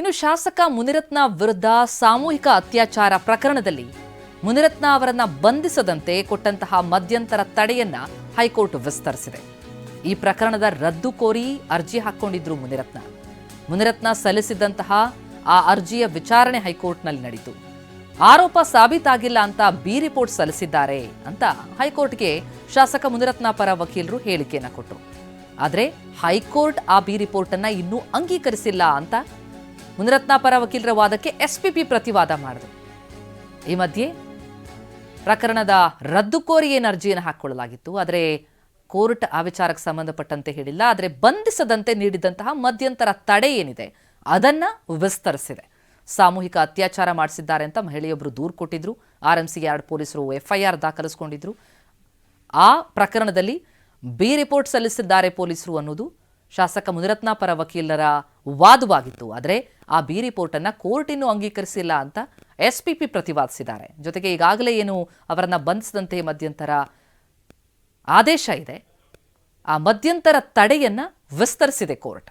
ಇನ್ನು ಶಾಸಕ ಮುನಿರತ್ನ ವಿರುದ್ಧ ಸಾಮೂಹಿಕ ಅತ್ಯಾಚಾರ ಪ್ರಕರಣದಲ್ಲಿ ಮುನಿರತ್ನ ಅವರನ್ನ ಬಂಧಿಸದಂತೆ ಕೊಟ್ಟಂತಹ ಮಧ್ಯಂತರ ತಡೆಯನ್ನ ಹೈಕೋರ್ಟ್ ವಿಸ್ತರಿಸಿದೆ. ಈ ಪ್ರಕರಣದ ರದ್ದು ಕೋರಿ ಅರ್ಜಿ ಹಾಕೊಂಡಿದ್ರು ಮುನಿರತ್ನ ಸಲ್ಲಿಸಿದಂತಹ ಆ ಅರ್ಜಿಯ ವಿಚಾರಣೆ ಹೈಕೋರ್ಟ್ನಲ್ಲಿ ನಡೆಯಿತು. ಆರೋಪ ಸಾಬೀತಾಗಿಲ್ಲ ಅಂತ ಬಿ ರಿಪೋರ್ಟ್ ಸಲ್ಲಿಸಿದ್ದಾರೆ ಅಂತ ಹೈಕೋರ್ಟ್ಗೆ ಶಾಸಕ ಮುನಿರತ್ನ ಪರ ವಕೀಲರು ಹೇಳಿಕೆಯನ್ನ ಕೊಟ್ಟರು. ಆದರೆ ಹೈಕೋರ್ಟ್ ಆ ಬಿ ರಿಪೋರ್ಟ್ ಅನ್ನ ಇನ್ನೂ ಅಂಗೀಕರಿಸಿಲ್ಲ ಅಂತ ಮುನಿರತ್ನ ಪರ ವಕೀಲರ ವಾದಕ್ಕೆ ಎಸ್ಪಿಪಿ ಪ್ರತಿವಾದ ಮಾಡಿದ್ರು. ಈ ಮಧ್ಯೆ ಪ್ರಕರಣದ ರದ್ದು ಕೋರಿ ಏನು ಅರ್ಜಿಯನ್ನು ಹಾಕಿಕೊಳ್ಳಲಾಗಿತ್ತು, ಆದರೆ ಕೋರ್ಟ್ ಆ ವಿಚಾರಕ್ಕೆ ಸಂಬಂಧಪಟ್ಟಂತೆ ಹೇಳಿಲ್ಲ. ಆದರೆ ಬಂಧಿಸದಂತೆ ನೀಡಿದಂತಹ ಮಧ್ಯಂತರ ತಡೆ ಏನಿದೆ ಅದನ್ನ ವಿಸ್ತರಿಸಿದೆ. ಸಾಮೂಹಿಕ ಅತ್ಯಾಚಾರ ಮಾಡಿಸಿದ್ದಾರೆ ಅಂತ ಮಹಿಳೆಯೊಬ್ಬರು ದೂರು ಕೊಟ್ಟಿದ್ರು. RMC ಯಾರ್ಡ್ ಪೊಲೀಸರು FIR ದಾಖಲಿಸಿಕೊಂಡಿದ್ರು. ಆ ಪ್ರಕರಣದಲ್ಲಿ ಬಿ ರಿಪೋರ್ಟ್ ಸಲ್ಲಿಸಿದ್ದಾರೆ ಪೊಲೀಸರು ಅನ್ನೋದು ಶಾಸಕ ಮುನಿರತ್ನ ಪರ ವಕೀಲರ ವಾದವಾಗಿತ್ತು. ಆದರೆ ಆ ಬಿ ರಿಪೋರ್ಟ್ ಅನ್ನ ಕೋರ್ಟ್ ಇನ್ನೂ ಅಂಗೀಕರಿಸಿಲ್ಲ ಅಂತ SPP ಪ್ರತಿವಾದಿಸಿದ್ದಾರೆ. ಜೊತೆಗೆ ಈಗಾಗಲೇ ಏನು ಅವರನ್ನ ಬಂಧಿಸದಂತೆ ಮಧ್ಯಂತರ ಆದೇಶ ಇದೆ, ಆ ಮಧ್ಯಂತರ ತಡೆಯನ್ನ ವಿಸ್ತರಿಸಿದೆ ಕೋರ್ಟ್.